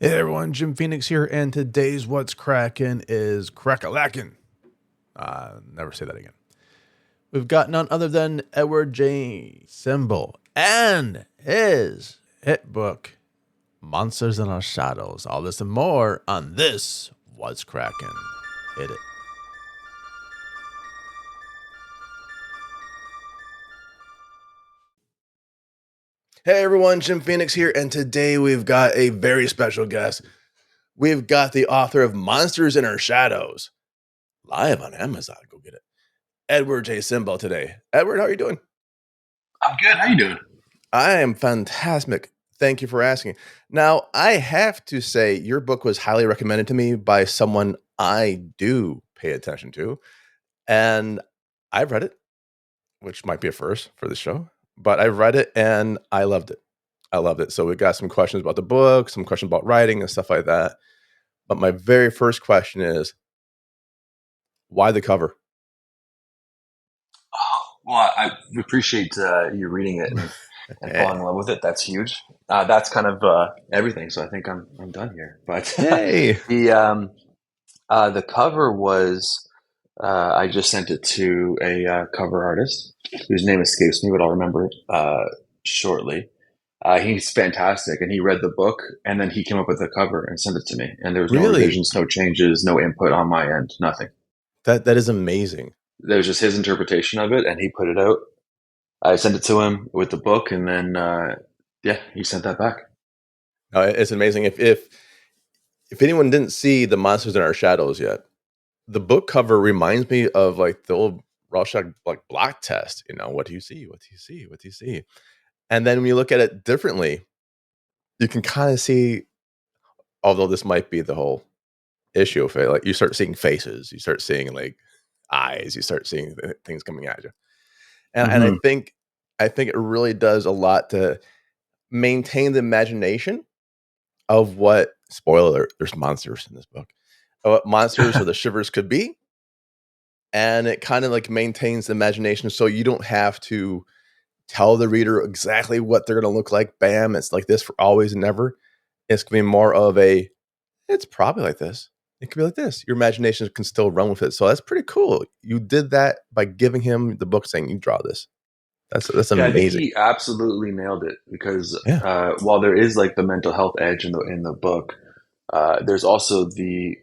Hey everyone, Jim Phoenix here, and today's What's Kraken is Crack-a-lackin'. Never say that again. We've got none other than Edward J. Simbel and his hit book, Monsters in Our Shadows. All this and more on this What's Kraken. Hit it. Hey everyone, Jim Phoenix here, and today we've got a very special guest. We've got the author of Monsters in Our Shadows, live on Amazon. Go get it. Edward J. Simbel today. Edward, how are you doing? I'm good. How you doing? I am fantastic. Thank you for asking. Now, I have to say, your book was highly recommended to me by someone I do pay attention to. And I've read it, which might be a first for the show, but I read it and I loved it. I loved it. So we got some questions about the book, some questions about writing and stuff like that. But my very first question is, why the cover? Well, I appreciate you reading it and falling in love with it. That's huge. That's kind of everything. So I think I'm done here. But Yay. the cover was I just sent it to a cover artist whose name escapes me, but I'll remember it shortly. He's fantastic, and he read the book, and then he came up with the cover and sent it to me. And there was no Really? revisions, no changes, no input on my end, nothing. That is amazing. There was just his interpretation of it, and he put it out. I sent it to him with the book, and then he sent that back. It's amazing. If anyone didn't see the Monsters in Our Shadows yet, the book cover reminds me of like the old Rorschach like block test. You know, what do you see? What do you see? What do you see? And then when you look at it differently, you can kind of see. Although this might be the whole issue of it, like you start seeing faces, you start seeing like eyes, you start seeing things coming at you, and I think it really does a lot to maintain the imagination of what, spoiler alert, there's monsters in this book, what monsters or the shivers could be. And it kind of like maintains the imagination so you don't have to tell the reader exactly what they're going to look like. Bam, it's like this for always and never. It's going to be more of a, it's probably like this. It could be like this. Your imagination can still run with it. So that's pretty cool. You did that by giving him the book saying, you draw this. That's Yeah, I think amazing. he absolutely nailed it because Yeah. while there is like the mental health edge in the book, there's also the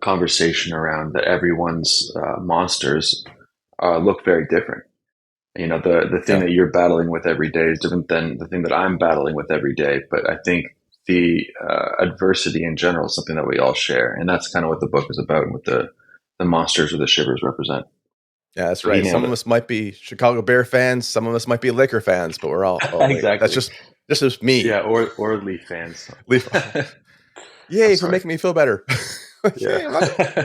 conversation around that everyone's monsters look very different. You know, the thing Yeah. that you're battling with every day is different than the thing that I'm battling with every day. But I think the adversity in general is something that we all share, and that's kind of what the book is about, and what the monsters or the shivers represent. Yeah, that's So he right. Some nailed of it. us might be Chicago Bear fans. Some of us might be Laker fans, but we're all, oh, wait, that's Exactly. just me. Yeah, or Leaf fans. Leaf. I'm Yay, for sorry. making me feel better. Yeah. Yay,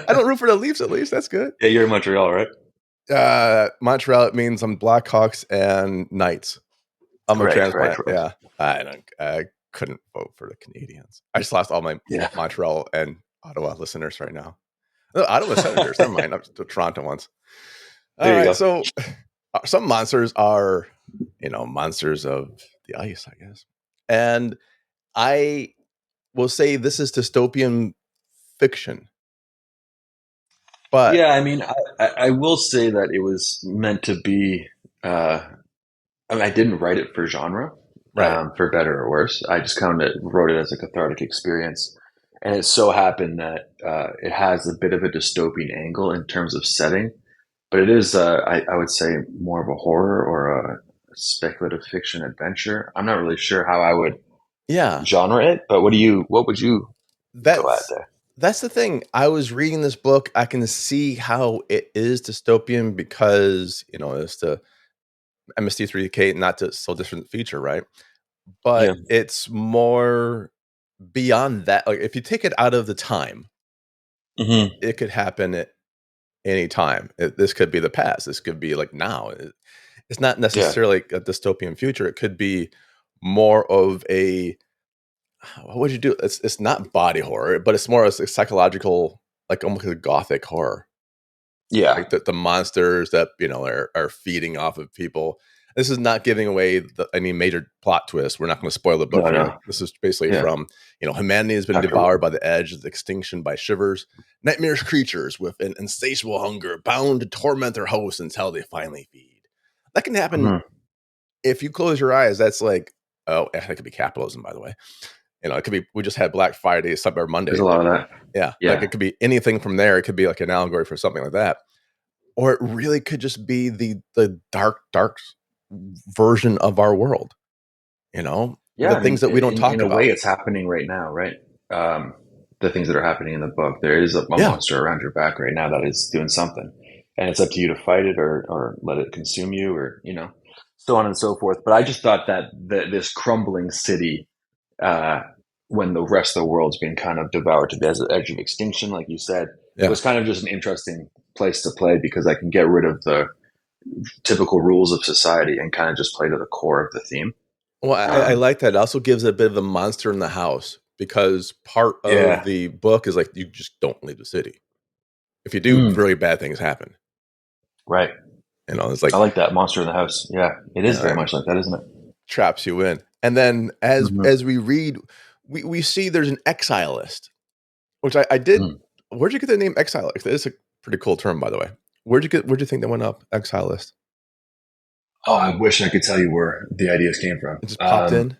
I don't root for the Leafs at least. That's good. Yeah, you're in Montreal, right? Montreal, it means I'm Blackhawks and Knights. I'm a Right. transplant. Yeah. I couldn't vote for the Canadians. I just lost all my Yeah. Montreal and Ottawa listeners right now. No, Ottawa Senators. Never mind. I'm to Toronto ones. All There you right. go. So some monsters are, monsters of the ice, I guess. And I will say this is dystopian fiction. But Yeah, I mean, I will say that it was meant to be. I mean, I didn't write it for genre, right. for better or worse. I just kind of wrote it as a cathartic experience, and it so happened that it has a bit of a dystopian angle in terms of setting, but it is, I would say, more of a horror or a speculative fiction adventure. I'm not really sure how I would Yeah. genre it, but what would you go at That's there? that's the thing. I was reading this book. I can see how it is dystopian because, it's the MST3K, not to so different feature, right? Yeah. But it's more beyond that. Like if you take it out of the time, Hmm. it could happen at any time. This could be the past. This could be like now. It's not Yeah. necessarily a dystopian future. It could be more of a, what would you do? It's not body horror, but it's more of a psychological, like almost a gothic horror. Yeah. Like the monsters that are feeding off of people. This is not giving away any major plot twist. We're not going to spoil the book No, for you. no. This is basically Yeah. from, humanity has been After, devoured by the edge of extinction by shivers, nightmarish creatures with an insatiable hunger, bound to torment their hosts until they finally feed. That can happen mhm. if you close your eyes. That's like, oh, that could be capitalism, by the way. It could be, we just had Black Friday, Cyber There's Monday. a lot of that. Yeah. Like Yeah. it could be anything from there. It could be like an allegory for something like that. Or it really could just be the dark version of our world, Yeah. the I mean, things that we don't in talk a way, about. it's happening right now, right? Um, the things that are happening in the book. There is a Yeah. monster around your back right now that is doing something, and it's up to you to fight it or let it consume you, or so on and so forth. But I just thought that this crumbling city, uh, when the rest of the world's been kind of devoured to the edge of extinction, like you said, Yeah. was kind of just an interesting place to play because I can get rid of the typical rules of society and kind of just play to the core of the theme. Well, I Um, like that. It also gives a bit of a monster in the house because part of yeah. the book is like you just don't leave the city. If you do, Mm, really bad things happen. right. It's I like, like that monster in the house. Yeah, it is very it much like that, isn't it? traps you in. And then as Hmm. as we read, we see there's an exilist, which I did. Mm. Where'd you get the name exilist? It's a pretty cool term, by the way. Where'd you think that went up? Exilist. Oh, I wish I could tell you where the ideas came from. It just popped in.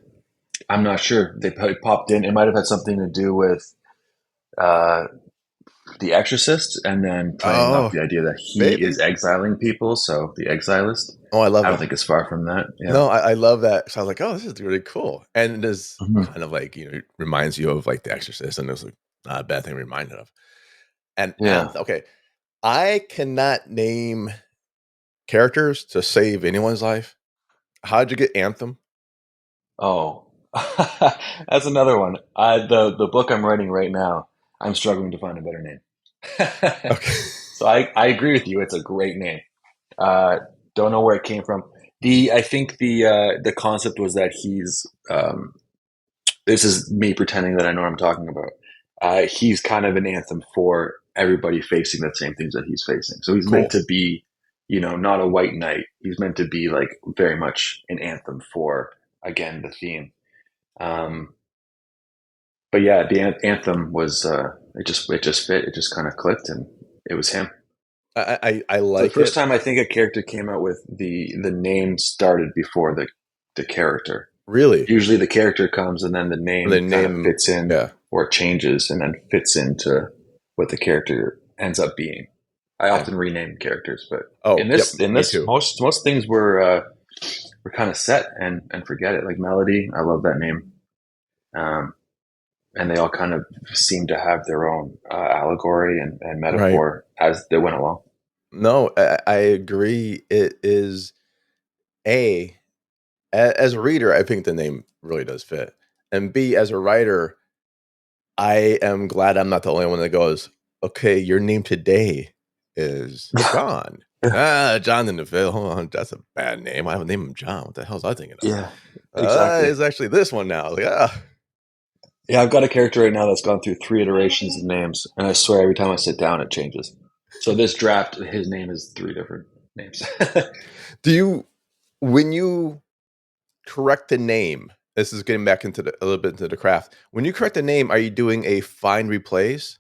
I'm not sure. They popped in. It might have had something to do with uh, The Exorcist, and then playing off Oh, the idea that he maybe. is exiling people. So the Exilist. Oh, I love I don't that. think it's far from that. Yeah. No, I love that. So I was like, oh, this is really cool. And it is Hmm. kind of like, it reminds you of like The Exorcist, and it was like not a bad thing to be reminded of. And Yeah. okay, I cannot name characters to save anyone's life. How'd you get Anthem? Oh, that's another one. The book I'm writing right now, I'm struggling to find a better name. Okay. So I agree with you. It's a great name. Uh, don't know where it came from. I think the concept was that he's this is me pretending that I know what I'm talking about. He's kind of an anthem for everybody facing the same things that he's facing. So he's meant Cool. to be, not a white knight. He's meant to be like very much an anthem for again the theme. Um, but yeah, the anthem was it just fit. It just kind of clicked, and it was him. I It's the like first it. time I think a character came out with the name started before the character. Really. Usually the character comes and then the And name they kind of name, fits in yeah. or changes and then fits into what the character ends up being. I Yeah. often rename characters, but Oh, in yep. Me this too. most things were kind of set and forget it. Like Melody, I love that name. Um, and they all kind of seem to have their own allegory and Right. metaphor as they went along. No, I agree. It is a as a reader, I think the name really does fit. And B, as a writer, I am glad I'm not the only one that goes, okay, your name today is John. Ah, John in the Ville. Hold on, that's a bad name. I would name him John. What the hell was I thinking of? Yeah, exactly. It's actually this one now. Yeah. Yeah, I've got a character right now that's gone through 3 iterations of names, and I swear every time I sit down, it changes. So this draft, his name is 3 different names. Do you, when you correct the name, this is getting back into a little bit into the craft. When you correct the name, are you doing a find replace?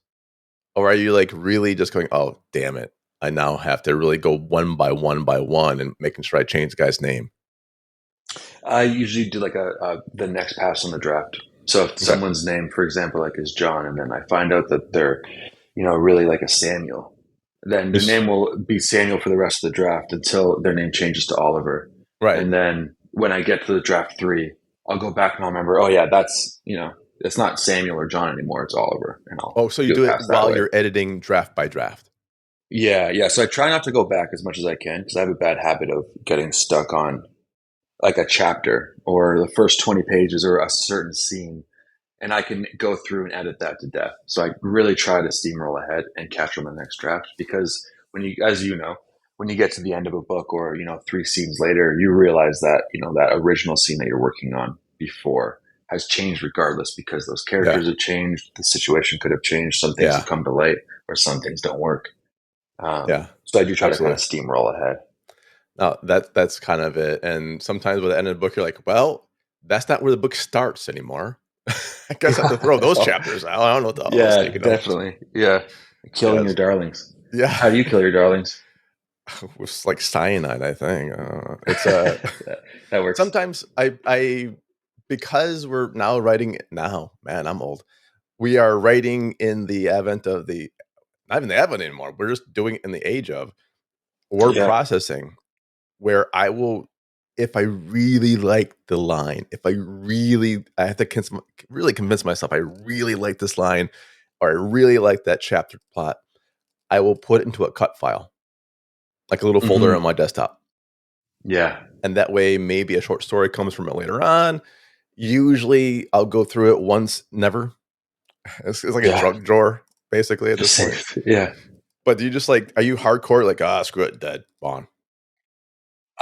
Or are you like really just going, oh, damn it. I now have to really go one by one and making sure I change the guy's name. I usually do like a the next pass on the draft. So if Okay. someone's name, for example, like is John, and then I find out that they're, really like a Samuel, then the It's- name will be Samuel for the rest of the draft until their name changes to Oliver. right. And then when I get to the draft 3, I'll go back and I'll remember, oh yeah, that's, it's not Samuel or John anymore, it's Oliver. And I'll Oh, so you do do it it past that while way. you're editing draft by draft. Yeah, yeah. So I try not to go back as much as I can because I have a bad habit of getting stuck on like a chapter or the first 20 pages or a certain scene. And I can go through and edit that to death. So I really try to steamroll ahead and catch on the next draft because when you, as you know, when you get to the end of a book or, 3 scenes later, you realize that, that original scene that you're working on before has changed regardless because those Yeah. characters have changed. The situation could have changed. Some things have Yeah. come to light or some things don't work. Yeah. So I do try to kind of Absolutely. steamroll ahead. No, that's kind of it. And sometimes with the end of the book, you're like, well, that's not where the book starts anymore. I guess I have to throw those chapters out. I don't know what the hell I was Yeah, thinking of. definitely. Yeah. Killing your Yes. darlings. Yeah. How do you kill your darlings? It's like cyanide, I think. It's That works. sometimes I because we're now writing now, man, I'm old. We are writing in the advent of the not even the advent anymore. We're just doing it in the age of word Yeah. processing where I will if I really like the line, if I have to really convince myself I really like this line or I really like that chapter plot, I will put it into a cut file, like a little folder on Hmm. my desktop. Yeah. And that way maybe a short story comes from it later on. Usually I'll go through it once, never. It's like a Yeah. drug drawer, basically, at this point. Safe. Yeah. But do you just like, are you hardcore? Like, screw it, dead, Bond.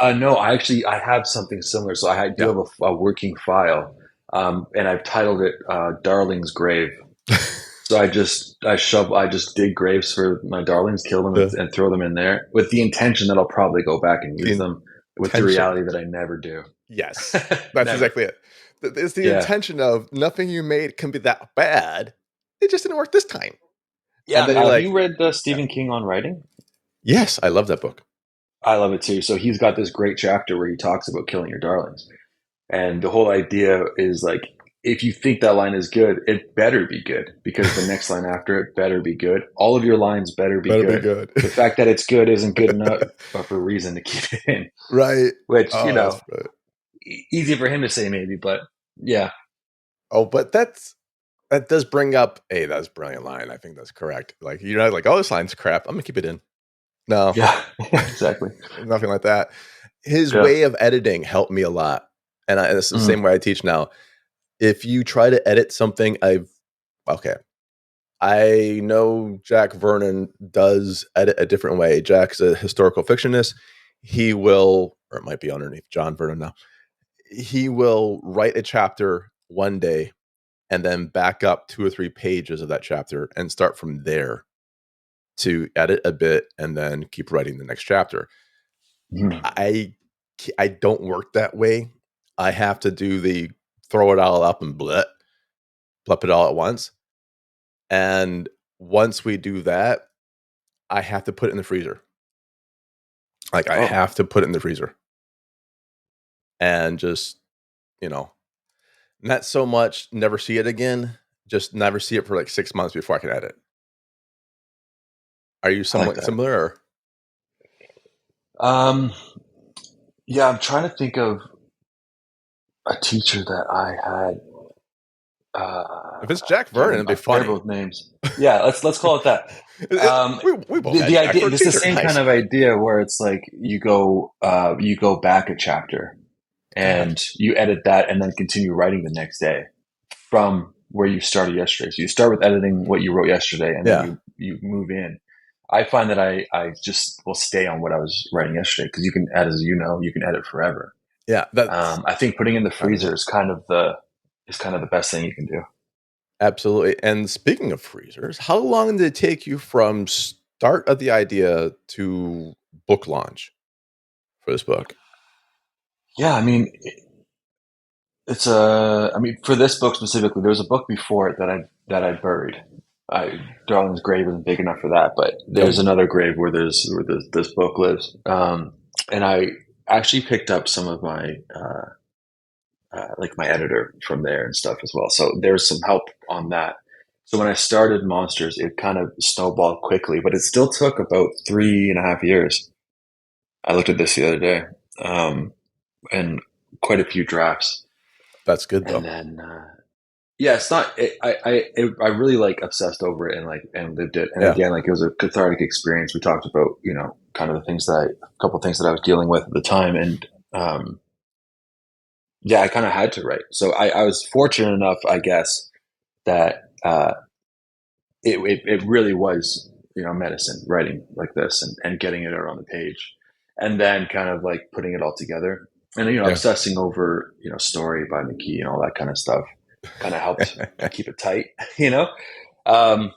No, I have something similar. So I do Yeah. have a working file, and I've titled it "Darling's Grave." So I just dig graves for my darlings, kill them, the, and throw them in there with the intention that I'll probably go back and use the them. With the intention. reality that I never do. Yes. That's Never. exactly it. It's the Yeah. intention of nothing you made can be that bad. It just didn't work this time. And Yeah. then you're Have like, you read yeah. Stephen King on writing? Yes, I love that book. I love it too. So he's got this great chapter where he talks about killing your darlings. And the whole idea is like, if you think that line is good, it better be good because the next line after it better be good. All of your lines better be Better be good. good. The fact that it's good isn't good enough of a reason to keep it in, Right. which, Oh, that's right. easy for him to say maybe, but yeah. Oh, but that does bring up, hey, that's a brilliant line. I think that's correct. Like you're not like, oh, this line's crap. I'm gonna keep it in. No, Yeah, exactly. nothing like that. His Yeah. way of editing helped me a lot, and it's the same Mm. way I teach now. If you try to edit something, okay. I know Jack Vernon does edit a different way. Jack's a historical fictionist. He will, or it might be underneath John Vernon now. He will write a chapter one day and then back up 2 or 3 pages of that chapter and start from there to edit a bit and then keep writing the next chapter. Mm. I I don't work that way. I have to do the throw it all up and blep it all at once. And once we do that, I have to put it in the freezer. Like I Oh, have to put it in the freezer and just, you know, not so much never see it again, just never see it for like 6 months before I can edit. Are you I like somewhat that. similar or Um, yeah, I'm trying to think of a teacher that I had. if it's Jack Vernon, it'd be I'm terrible funny. with names. Yeah, let's call it that. We both The had Jack idea, for a it's the teacher. same kind Nice. of idea where it's like you go back a chapter God. and you edit that and then continue writing the next day from where you started yesterday. So you start with editing what you wrote yesterday and then Yeah. you move in. I find that I just will stay on what I was writing yesterday because you can edit, as you know, you can edit forever. Yeah. That's I think putting in the kind of freezer it. is kind of the best thing you can do. Absolutely. And speaking of freezers, how long did it take you from start of the idea to book launch for this book? Yeah, I mean, it's a. I mean, for this book specifically, there was a book before it that I buried. Darling's grave isn't big enough for that, but Yep. there's another grave where this book lives. And I actually picked up some of my like my editor from there and stuff as well. So there's some help on that. So when I started Monsters, it kind of snowballed quickly, but it still took about 3.5 years. I looked at this the other day, and quite a few drafts, That's good and though. then yeah, it's not. I really like obsessed over it and like and lived it. And Yeah. again, like it was a cathartic experience. We talked about kind of the things a couple of things that I was dealing with at the time, and yeah, I kind of had to write. So I was fortunate enough, I guess, that it really was medicine writing like this and getting it out on the page, and then kind of like putting it all together and Yeah. obsessing over story by McKee and all that kind of stuff kind of helped keep it tight, you know. But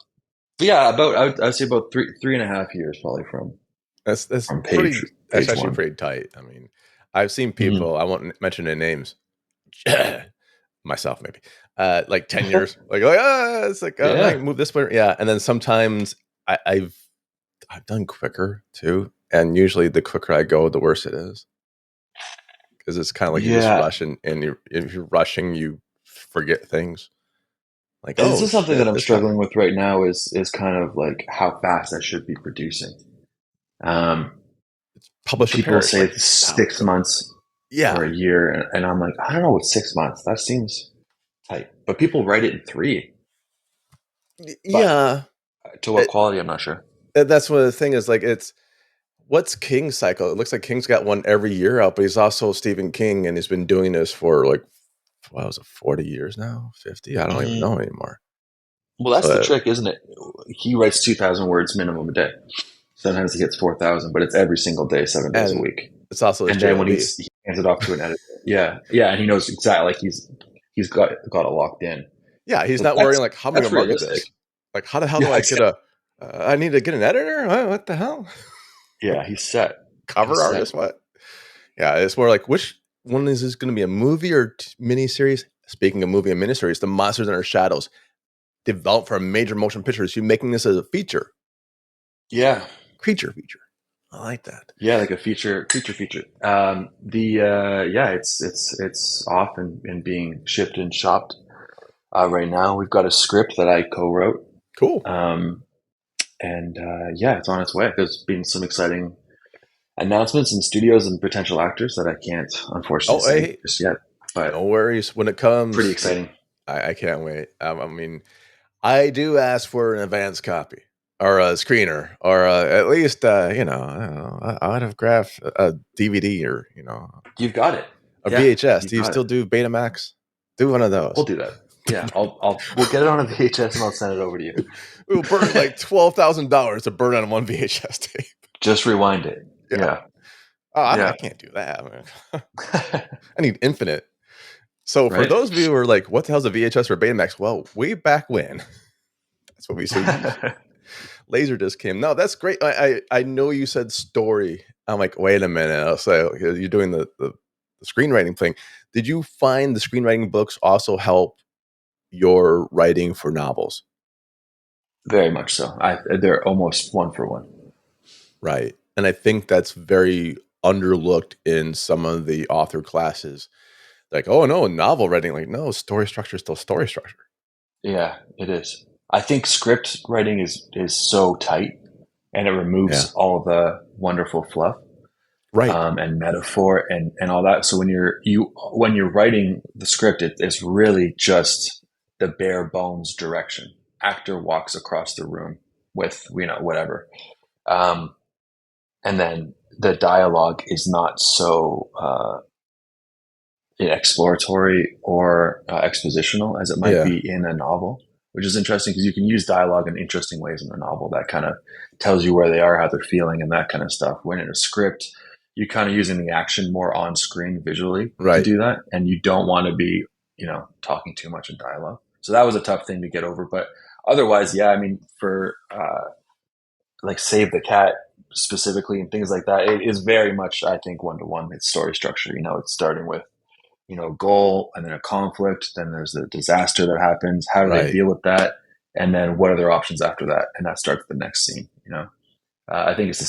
yeah, I would say about 3.5 years probably from. That's from pretty. That's page actually one. pretty tight. I mean, I've seen Mhm. people. I won't mention their names. Myself, maybe. Like 10 years. Like, it's like I Yeah. can move this way. Yeah, and then sometimes I've done quicker too, and usually the quicker I go, the worse it is because it's kind of like you're just Yeah. rushing, and if you're rushing, you forget things. Like, This oh is something that shit, I'm this happened. struggling with right now is kind of like how fast I should be producing. Um, Publish and People perish. say Like, no, 6 months or yeah, a year, and I'm like, I don't know what 6 months. That seems tight. But people write it in three. But yeah. to what quality, I'm not sure. That's what the thing is. Like, it's what's King's cycle? It looks like King's got one every year out, but he's also Stephen King, and he's been doing this for like what was it, 40 years now, 50? I don't even Mm, know anymore. well, So that's the trick, isn't it? He writes 2,000 words minimum a day. Sometimes he gets 4,000, but it's every single day, 7 days a and week. it's also his And then when JLB. he hands it off to an editor, yeah, and he knows exactly like he's got it locked in. Yeah, he's But not worrying like how am I that's gonna market realistic. this? Like how the hell do Yeah, I get exactly. a? I need to get an editor. What the hell? Yeah, he's set. Cover He's set. artist? What? Yeah, it's more like which one is this going to be, a movie or miniseries? Speaking of movie and miniseries, The Monsters in Our Shadows, developed for a major motion picture. So you're making this as a feature, Yeah, creature feature. I like that. yeah, like a feature. The yeah, it's off and being shipped and shopped right now. We've got a script that I co-wrote, Cool. um, and yeah, it's on its way. There's been some exciting announcements in studios and potential actors that I can't unfortunately Oh, say hey, just yet, but no worries. When it pretty comes, exciting. I can't wait. I mean, I do ask for an advance copy or a screener or at least, I don't know, a autograph, a DVD or, You've got it. a Yeah, VHS. you've Do you got it. still do Betamax? Do one of We'll those. do that. Yeah, we'll get it on a VHS and I'll send it over to you. We'll burn like $12,000 to burn on one VHS tape. Just rewind it. Yeah. Yeah, Oh, I yeah. can't do that, man. I need infinite. So for Right. those of you who are like, what the hell's a VHS or Betamax? Well, way back when, that's what we still use. Laserdisc came. No, that's great. I know you said story. I'm like, wait a minute. I'll say you're doing the screenwriting thing. Did you find the screenwriting books also help your writing for novels? Very much so. They're almost one for one. Right. And I think that's very underlooked in some of the author classes. Like, oh no, novel writing. Like, no, story structure is still story structure. Yeah, it is. I think script writing is so tight, and it Yeah. removes all the wonderful fluff Right. and metaphor and all that. So when you're writing the script, it's really just the bare bones direction. Actor walks across the room with whatever, um, and then the dialogue is not so exploratory or expositional as it might Yeah. be in a novel, which is interesting because you can use dialogue in interesting ways in a novel that kind of tells you where they are, how they're feeling, and that kind of stuff. When in a script, you're kind of using the action more on screen visually to Right. do that, and you don't want to be, talking too much in dialogue. So that was a tough thing to get over. But otherwise, yeah, I mean, for like Save the Cat specifically and things like that, it is very much, I think, one to one. It's story structure. It's starting with goal and then a conflict. Then there's a disaster that happens. How do they Right. deal with that? And then what are their options after that? And that starts the next scene. I think it's the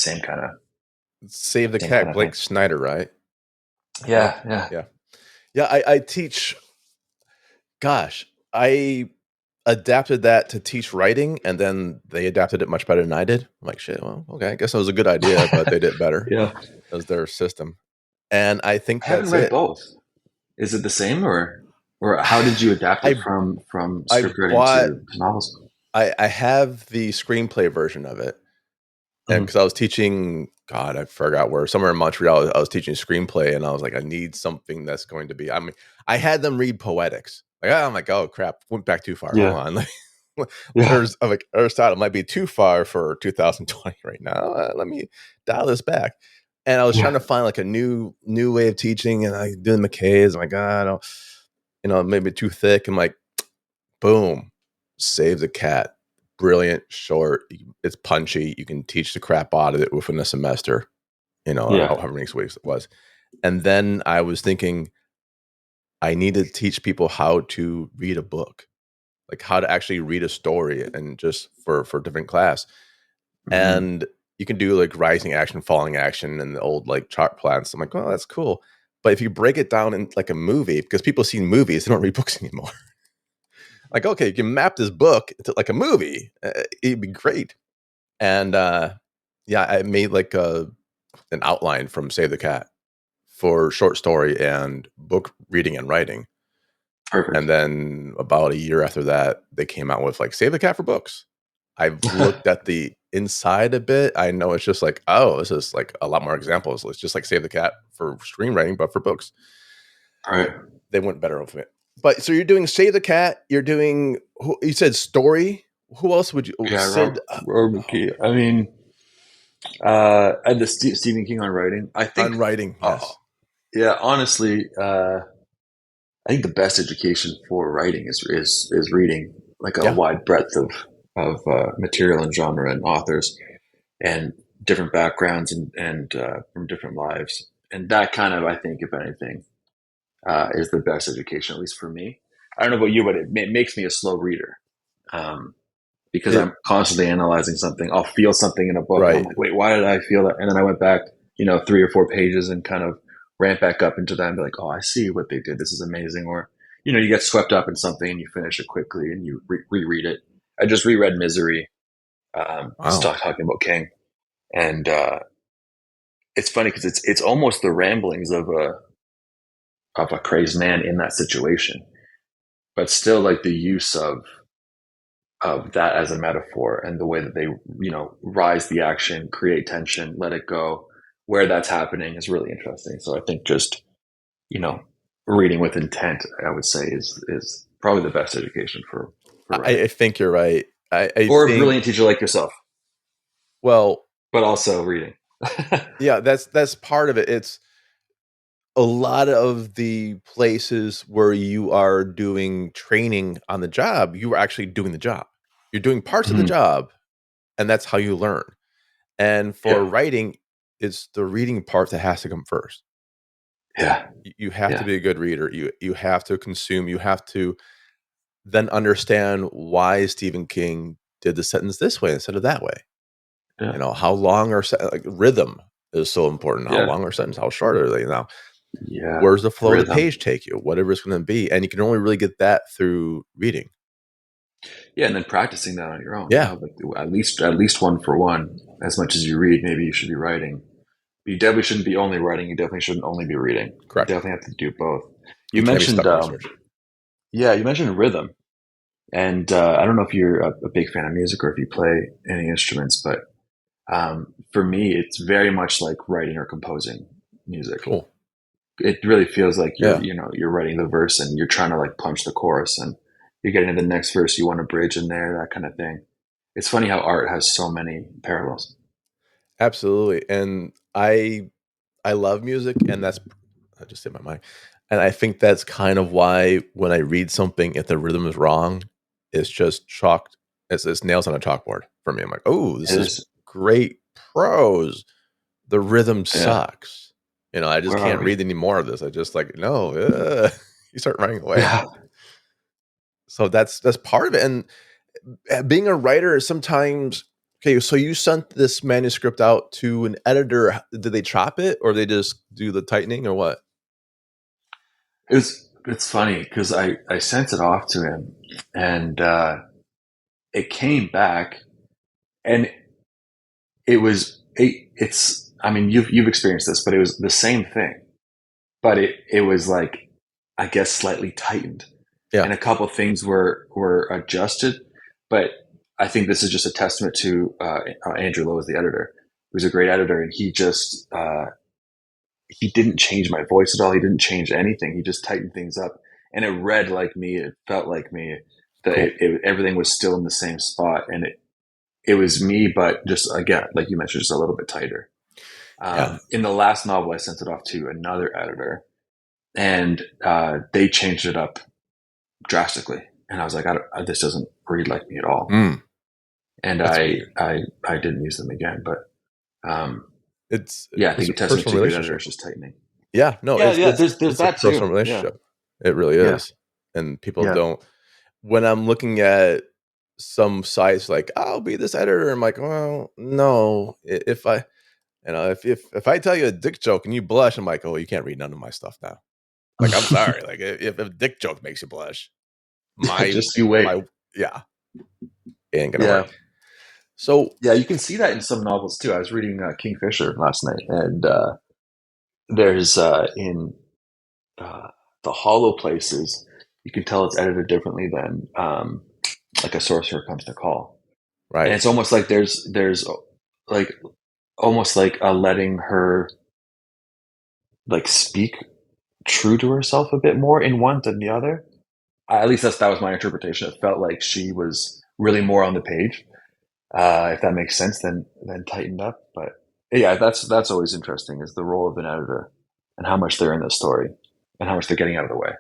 Save the same kind Cat, of thing. Blake Snyder, right? I think. Yeah, yeah, Yeah. Yeah. I teach, gosh, I adapted that to teach writing, and then they adapted it much better than I did. I'm like, shit, well, okay, I guess it was a good idea, but they did it better. yeah. That was their system. And I think I haven't that's read it. both. Is it the same or how did you adapt it I from I script writing bought to novels? I have the screenplay version of it. And Mhm. because I was teaching, God, I forgot where, somewhere in Montreal, I was teaching screenplay, and I was like, I need something that's going to be. I mean, I had them read poetics. Like, I'm like, oh crap, went back too far. Hold Yeah, on, yeah, I'm like, Aristotle might be too far for 2020 right now. Let me dial this back. And I was trying yeah, to find like a new way of teaching, and I doing McKay's. I'm like, God, I don't, maybe too thick. I'm like, boom, Save the Cat, brilliant, short. It's punchy. You can teach the crap out of it within a semester. Or Yeah. however many weeks it was. And then I was thinking, I need to teach people how to read a book, like how to actually read a story, and just for different class. Hmm. And you can do like rising action, falling action, and the old like chart plans. I'm like, oh, that's cool. But if you break it down in like a movie, because people see movies, they don't read books anymore. Like, okay, you can map this book to like a movie. It'd be great. And yeah, I made like an outline from Save the Cat for short story and book reading and writing. And Perfect. then about a year after that, they came out with like Save the Cat for books. I've looked at the inside a bit. I know it's just like, oh, this is like a lot more examples. It's just like Save the Cat for screenwriting, but for books. All right. They went better with it. But so you're doing Save the Cat. You're doing, you said story. Who else would you? Oh, Yeah, Sid. Robert Oh, McKee. I mean, and the Stephen King on writing. I think, on writing. uh, Yes. yeah, honestly, I think the best education for writing is reading like a Yeah. wide breadth of material and genre and authors and different backgrounds and from different lives. And that kind of, I think, if anything, is the best education, at least for me. I don't know about you, but it makes me a slow reader. Um, because It I'm constantly analyzing something. I'll feel something in a book and I'm right. like, wait, why did I feel that? And then I went back, 3 or 4 pages and kind of ramp back up into that and be like, oh, I see what they did. This is amazing. Or, you get swept up in something and you finish it quickly and you reread it. I just reread Misery, Wow. talking about King. And it's funny because it's almost the ramblings of a crazed man in that situation, but still like the use of that as a metaphor and the way that they, rise the action, create tension, let it go, where that's happening is really interesting. So I think just, you know, reading with intent, I would say is probably the best education for I, writing. I think you're right. I Or a think, brilliant teacher like yourself, well, but also reading. yeah, that's part of it. It's a lot of the places where you are doing training on the job, you are actually doing the job. You're doing parts of the Mhm. job, and that's how you learn. And for Yeah. writing, it's the reading part that has to come first. Yeah. You have to Yeah. be a good reader. You have to consume. You have to then understand why Stephen King did the sentence this way instead of that way. Yeah. How long are like rhythm is so important. How Yeah. long are sentences? How short are they? Now, Yeah. where's the flow of the Rhythm. page take you? Whatever it's going to be, and you can only really get that through reading. Yeah. And then practicing that on your own. Yeah, Like at least one for one. As much as you read, maybe you should be writing. You definitely shouldn't be only writing. You definitely shouldn't only be reading. You correct. definitely have to do both. You You can't be mentioned, stuck in research. yeah, you mentioned rhythm, and I don't know if you're a big fan of music or if you play any instruments, but for me, it's very much like writing or composing music. Cool. It really feels like you're, Yeah, you're writing the verse and you're trying to like punch the chorus, and you're getting to the next verse. You want a bridge in there, that kind of thing. It's funny how art has so many parallels. absolutely. And I love music, and that's I just hit my mic. And I think that's kind of why when I read something, if the rhythm is wrong, it's just chalked. It's nails on a chalkboard for me. I'm like, oh, this It is is, great prose. The rhythm yeah. sucks. I just Where are can't we? read any more of this. I just like no. You start running away. Yeah. So that's part of it. And being a writer is sometimes okay. So you sent this manuscript out to an editor. Did they chop it, or they just do the tightening, or what? It's funny because I sent it off to him and it came back and it's I mean you've experienced this, but it was the same thing, but it was like I guess slightly tightened Yeah. and a couple things were adjusted, but I think this is just a testament to Andrew Lowe as the editor, who's a great editor, and he didn't change my voice at all. He didn't change anything. He just tightened things up, and it read like me. It felt like me. That Cool. everything was still in the same spot, and it was me, but just again, like you mentioned, just a little bit tighter. Yeah. In the last novel, I sent it off to another editor, and they changed it up drastically. And I was like, this doesn't read like me at all. Mm. and That's weird. I didn't use them again. But um, It's yeah, I think it's a a testament personal to good editor relationship. is just tightening. Yeah, no, Yeah, yeah. There's it's a that too. personal Yeah, relationship. It really yeah, is, and people yeah. don't. When I'm looking at some sites like, "I'll be this editor," I'm like, "Well, no." If I, if I tell you a dick joke and you blush, I'm like, "Oh, you can't read none of my stuff now." Like, I'm sorry. Like, if a dick joke makes you blush, my Just you wait. my yeah, it ain't gonna Yeah, work. So yeah. You can see that in some novels too. I was reading Kingfisher last night, and there's in uh, the hollow places, you can tell it's edited differently than like a sorcerer comes to call, and right, it's almost like there's like almost like a letting her like speak true to herself a bit more in one than the other. At least that was my interpretation. It felt like she was really more on the page, if that makes sense, than tightened up. But yeah, that's always interesting is the role of an editor and how much they're in the story and how much they're getting out of the way.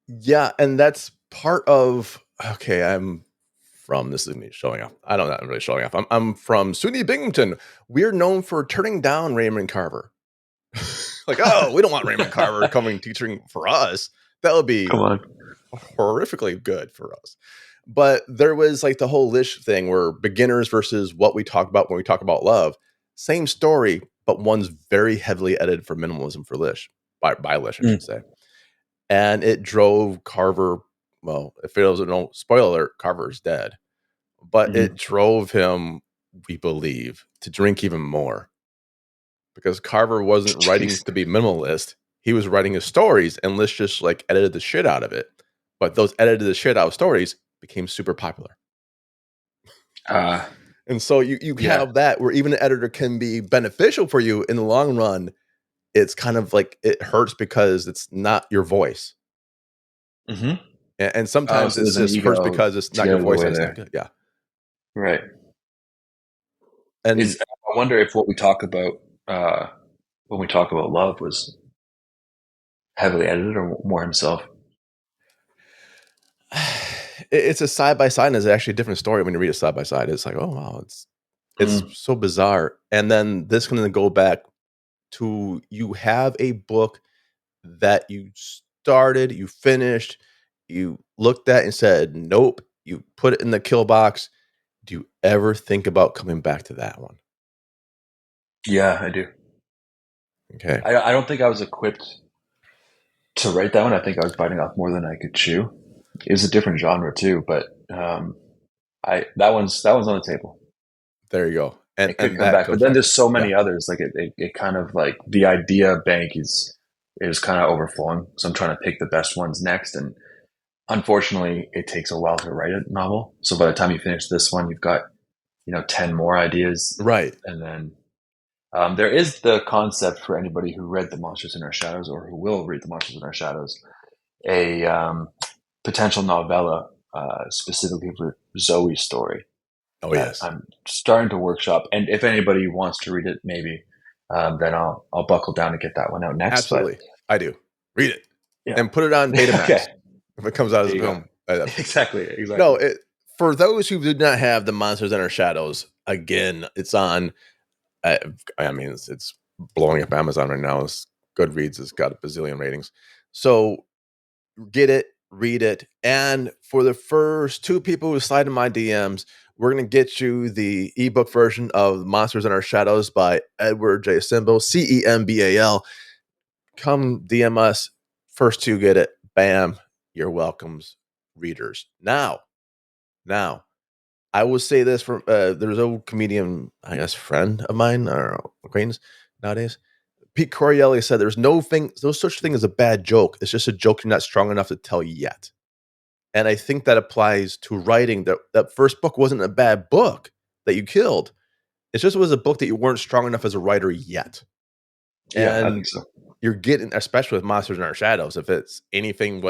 yeah, and that's part of. Okay, I'm from this is me showing off. I don't know, I'm really showing off. I'm from SUNY Binghamton. We're known for turning down Raymond Carver. Like, oh, we don't want Raymond Carver coming teaching for us. That would be Come on. horrifically good for us. But there was like the whole Lish thing where beginners versus what we talk about when we talk about love, same story, but one's very heavily edited for minimalism for Lish, by Lish, I should Mm, say. And it drove Carver, well, if it was no spoiler alert, Carver's dead, but it mhm. drove him, we believe, to drink even more because Carver wasn't writing Jeez. to be minimalist. He was writing his stories, and Lish just like edited the shit out of it. But those edited the shit out of stories became super popular. Uh, And so you yeah. have that where even an editor can be beneficial for you in the long run. It's kind of like it hurts because it's not your voice. Hmm. And Oh, sometimes so it's there's an just hurts ego because it's to not get your out of the voice way and it's not there, good. Yeah. right? And Is I wonder if what we talk about when we talk about love was heavily edited or more himself. it's a side by side and it's actually a different story when you read it side by side. It's like, oh wow, it's Mm. so bizarre. And then this can go back to you have a book that you started, you finished, you looked at and said, nope, you put it in the kill box. Do you ever think about coming back to that one? Yeah, I do. Okay. I don't think I was equipped to write that one. I think I was biting off more than I could chew. It was a different genre too, but I that one's on the table. There you go. It could And come that back, but comes then back. there's so Yeah. many others. Like it kind of like the idea bank is kind of overflowing. So I'm trying to pick the best ones next, and unfortunately, it takes a while to write a novel. So by the time you finish this one, you've got 10 more ideas, Right. and then there is the concept for anybody who read The Monsters in Our Shadows or who will read The Monsters in Our Shadows, a potential novella specifically for Zoe's story Oh that yes. I'm starting to workshop. And if anybody wants to read it, maybe then I'll buckle down and get that one out next. But Absolutely. I do. Read it yeah, and put it on okay, Betamax if it comes out as there a you go. film adaptation. Exactly, No, exactly. for those who did not have the Monsters in Our Shadows, again, it's on. I, I mean, it's blowing up Amazon right now. It's Goodreads has got a bazillion ratings. So get it, read it, and for the first two people who slide in my DMs, we're gonna get you the ebook version of Monsters in Our Shadows by Edward J. Simbel, Cembal. Come DM us. First two get it. Bam. You're welcomes, readers. Now, I will say this from there's a comedian, I guess, friend of mine or acquaintance nowadays. Pete Corielli said there's no such thing as a bad joke. It's just a joke you're not strong enough to tell yet. And I think that applies to writing. That first book wasn't a bad book that you killed. It just was a book that you weren't strong enough as a writer yet. Yeah, I think And so. you're getting, especially with Monsters in Our Shadows, if it's anything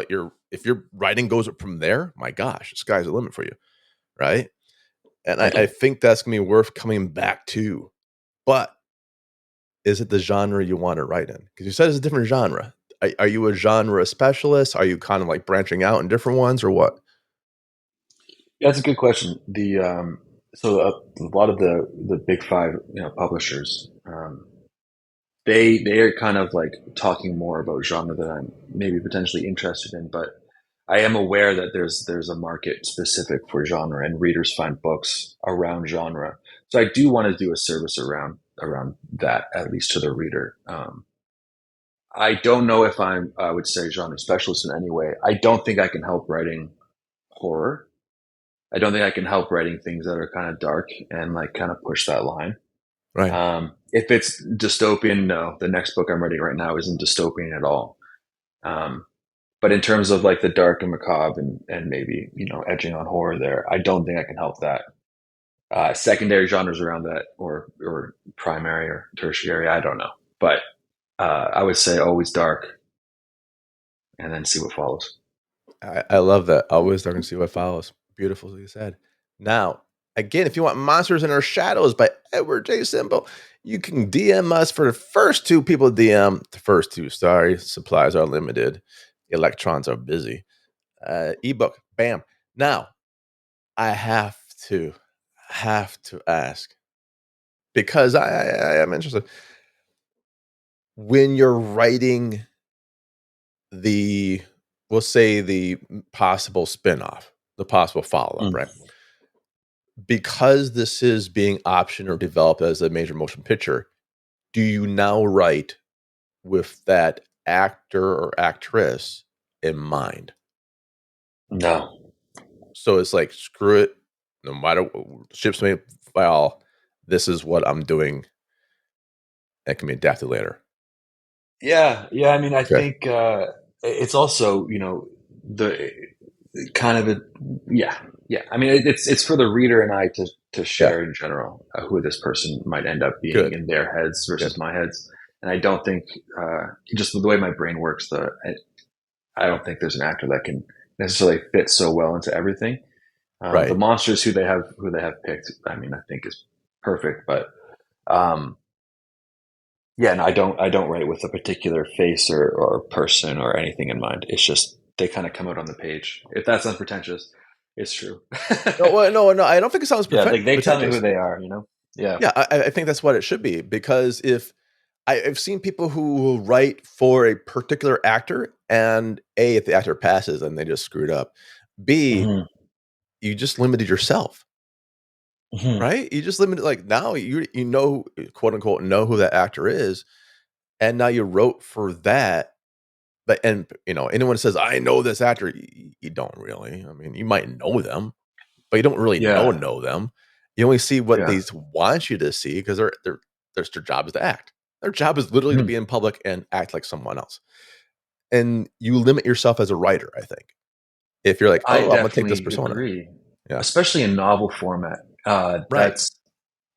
if your writing goes up from there, my gosh, the sky's the limit for you, right? And I Okay. think that's gonna be worth coming back to. But is it the genre you want to write in? Because you said it's a different genre. Are you a genre specialist? Are you kind of like branching out in different ones or what? Yeah, that's a good question. So a lot of the big five, publishers, they are kind of like talking more about genre that I'm maybe potentially interested in, but I am aware that there's a market specific for genre, and readers find books around genre. So I do want to do a service around that, at least to the reader. I don't know if I would say genre specialist in any way. I don't think I can help writing horror. I don't think I can help writing things that are kind of dark and like kind of push that line. Right. If it's dystopian, no. The next book I'm writing right now isn't dystopian at all. Um, but in terms of like the dark and macabre and maybe edging on horror, there, I don't think I can help that. Secondary genres around that, or primary or tertiary, I don't know. But I would say always dark, and then see what follows. I love that. Always dark and see what follows. Beautifully said. Now, again, if you want Monsters in Our Shadows by Edward J. Simbel, you can DM us for the first two people DM. The first two, sorry, supplies are limited. Electrons are busy. Ebook, bam. Now, I to have to ask because I am interested. When you're writing the, we'll say the possible spinoff, the possible follow up, Mm. right? Because this is being optioned or developed as a major motion picture, do you now write with that actor or actress in mind? No. So it's like, screw it, no matter ships may fall, this is what I'm doing. That can be adapted later. Yeah, yeah. I mean, I Okay. think it's also the kind of a yeah, yeah. I mean, it's for the reader and I to Yeah. share in general who this person might end up being Good. in their heads versus Good. my heads. And I don't think just the way my brain works, I don't think there's an actor that can necessarily fit so well into everything. The Right. monsters who they have picked, I mean, I think is perfect, but um, yeah, no, I don't write with a particular face or person or anything in mind. It's just they kind of come out on the page. If that's unpretentious, it's true. No, well, no. I don't think it sounds Yeah, like they tell me who pretentious. they are. Yeah. Yeah, I think that's what it should be because if I've seen people who will write for a particular actor, and A, if the actor passes and they just screwed up, B, Hmm. you just limited yourself, Hmm. right? You just limited, like, now you know, quote unquote, know who that actor is, and now you wrote for that. But and anyone says I know this actor, you don't really. I mean, you might know them, but you don't really Yeah. know them. You only see what Yeah. they want you to see because their job is to act. Their job is literally to Mhm. be in public and act like someone else. And you limit yourself as a writer, I think. If you're like, I "Oh, I'm gonna take this definitely persona." agree, Yeah. especially in novel format. Right. That's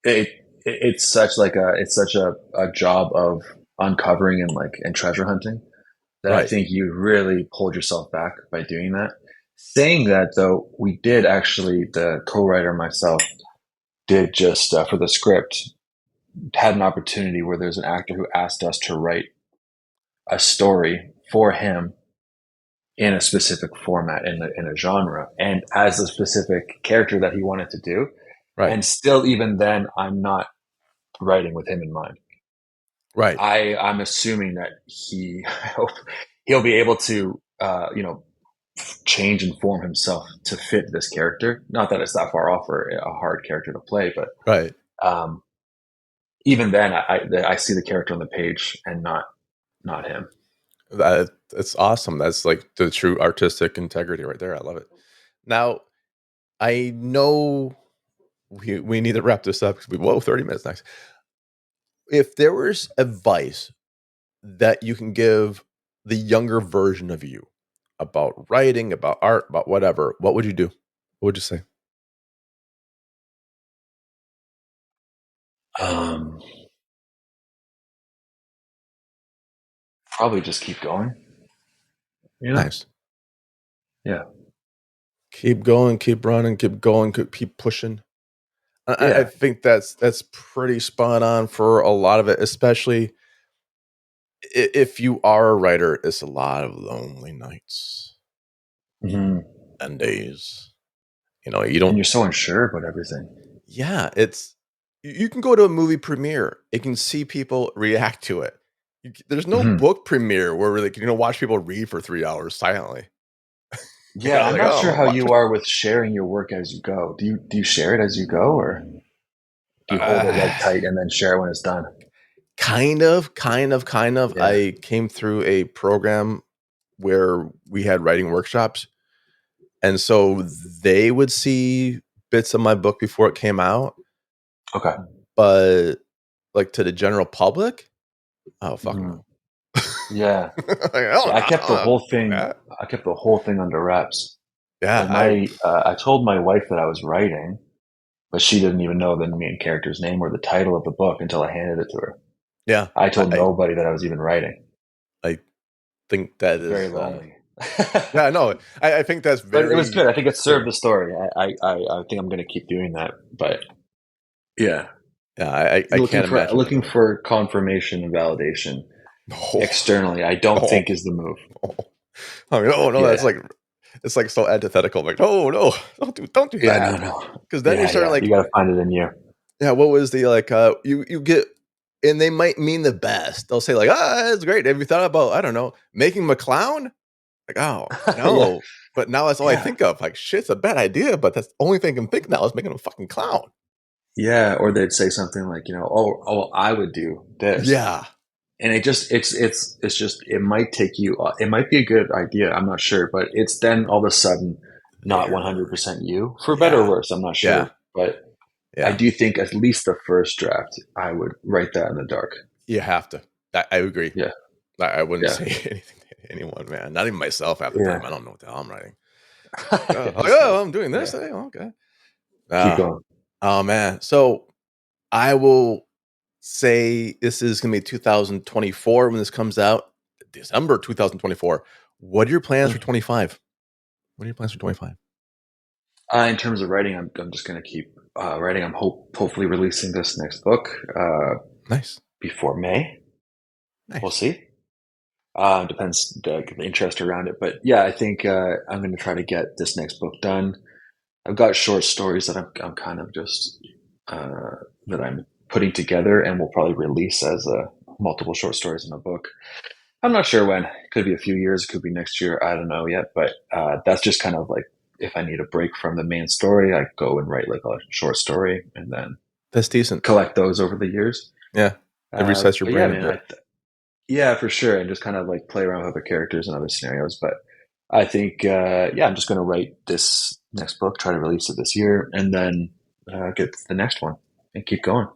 it's such like it's such a job of uncovering and treasure hunting that I Right. think you really pulled yourself back by doing that. Saying that though, we did actually, the co-writer and myself did just for the script, had an opportunity where there's an actor who asked us to write a story for him in a specific format, in a genre, and as a specific character that he wanted to do. Right. And still, even then, I'm not writing with him in mind. Right. I'm assuming that I hope he'll be able to change and form himself to fit this character. Not that it's that far off or a hard character to play, but Right. um, even then, I see the character on the page and not him. That's awesome. That's like the true artistic integrity right there. I love it. Now, I know we need to wrap this up because 30 minutes next. If there was advice that you can give the younger version of you about writing, about art, about whatever, what would you do? What would you say? Um, Probably just keep going. You know? Nice. Yeah, Keep going, keep running, keep going, keep pushing. I yeah. think that's pretty spot on for a lot of it, especially if you are a writer. It's a lot of lonely nights Hmm. and days. You And don't. you're so unsure about everything. Yeah, it's you can go to a movie premiere. You can see people react to it. There's no Mhm. book premiere where we're like, watch people read for 3 hours silently. Yeah, I'm Like, not "Oh, sure I'm how you watching." are with sharing your work as you go. Do you share it as you go, or do you hold it like Uh, tight and then share when it's done? kind of. Yeah. I came through a program where we had writing workshops, and so they would see bits of my book before it came out, Okay. but, like, to the general public? Oh, fuck Mhm. no. Yeah. Like, Yeah, I kept the I'm whole not doing thing. that. I kept the whole thing under wraps. Yeah, Like I told my wife that I was writing, but she didn't even know the main character's name or the title of the book until I handed it to her. yeah, I I told I nobody that I was even writing. I think that Very is, lonely. yeah, no, I think that's But it was very good. I think it served fair. the story. I think I'm going to keep doing that. But yeah, Yeah, I can't imagine that looking though. for confirmation and validation No, externally, I don't no, think is the move. no. I mean, no, that's Yeah, like it's like so antithetical. Like, no, don't do yeah, that. no, no, Because then you yeah, start yeah. You like, got to find it in you. yeah, what was the like? You get, and they might mean the best. They'll say like, it's great. Have you thought about, I don't know, making him a clown? Like, oh Yeah, no. But now that's all I yeah, think of. Like, shit's a bad idea, but that's the only thing I can think now is making him a fucking clown. yeah. Or they'd say something like, oh, I would do this, Yeah. and it's just it might take you. It might be a good idea. I'm not sure, but it's then all of a sudden not Error. 100% you, for better or Yeah. worse. I'm not Yeah. sure, but I Yeah. do think at least the first draft, I would write that in the dark. You have to. I agree. Yeah, I wouldn't yeah, say anything to anyone, man. Not even myself half the yeah. time. I don't know what the hell I'm writing. Just Oh, I'm doing this yeah. today. Okay. Keep Uh, going. oh man. So I will say this is gonna be 2024 when this comes out. December 2024. What are your plans for 25? What are your plans for 25? In terms of writing, I'm just going to keep writing. I'm hopefully releasing this next book Nice. before May. We'll Nice. see. Depends the interest around it, but yeah, I think I'm going to try to get this next book done. I've got short stories that I'm kind of just uh, that I'm putting together, and will probably release as multiple short stories in a book. I'm not sure when. It could be a few years. It could be next year. I don't know yet. But that's just kind of like if I need a break from the main story, I go and write like a short story and then That's decent. collect those over the years. Yeah. It resets your But yeah, brain a man, bit. yeah, for sure, and just kind of like play around with other characters and other scenarios. But I think, yeah, I'm just going to write this next book, try to release it this year, and then get the next one and keep going.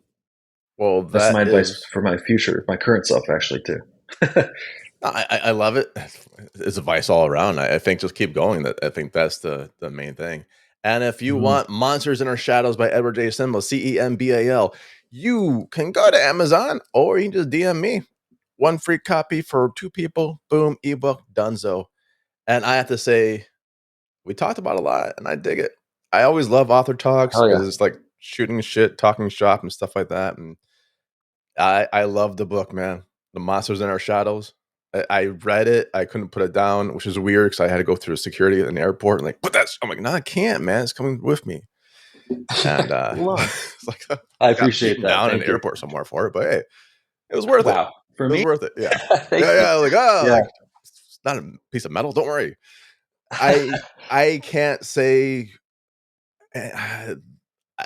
Well, That's that my advice is for my future, my current self, actually, too. I love it. It's advice all around. I think just keep going. That I think that's the main thing. And if you Mhm. want Monsters in Our Shadows by Edward J. Simbel, Cembal, you can go to Amazon or you can just DM me. One free copy for two people. Boom, ebook, donezo. And I have to say, we talked about a lot, and I dig it. I always love author talks Hell yeah. because it's like shooting shit, talking shop, and stuff like that. And I love the book, man. The Monsters in Our Shadows. I read it. I couldn't put it down, which is weird because I had to go through security at an airport and like, but that's I'm like, no, I can't, man. It's coming with me. And Cool on. it's like I I got appreciate beaten that. down in Thank the you. airport somewhere for it, but hey, it was worth it. Wow. For It was me? worth it. Yeah. Thank Yeah, you. yeah. Like, oh, Yeah. like it's not a piece of metal. Don't worry. I can't say eh,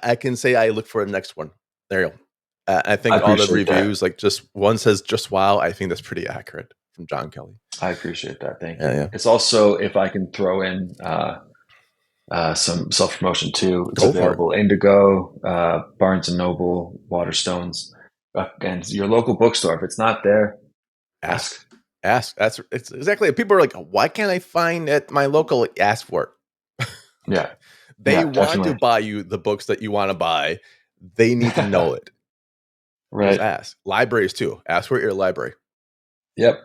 I can say I look for the next one. There you go. I I think all the appreciate that. reviews, like just one says just wow. I think that's pretty accurate from John Kelly. I appreciate that. Thank Yeah, you. yeah. It's also, if I can throw in some self promotion too, it's Go for it. available Indigo, Barnes and Noble, Waterstones, and your local bookstore. If it's not there, Ask. ask. Ask. That's it's exactly. People are like, why can't I find at my local? Ask for it. Yeah. They Yeah, want to definitely. buy you the books that you want to buy. They need to know it. Just Right. ask. Libraries too. Ask for your library. Yep.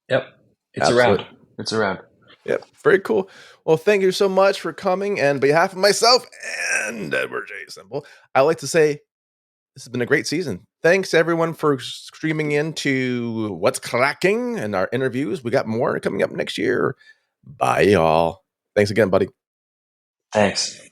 Yep. It's around. Absolutely. It's around. Yep. Very cool. Well, thank you so much for coming. And on behalf of myself and Edward J. Simple, I like to say this has been a great season. Thanks everyone for streaming into What's Cracking and our interviews. We got more coming up next year. Bye, y'all. Thanks again, buddy. Thanks.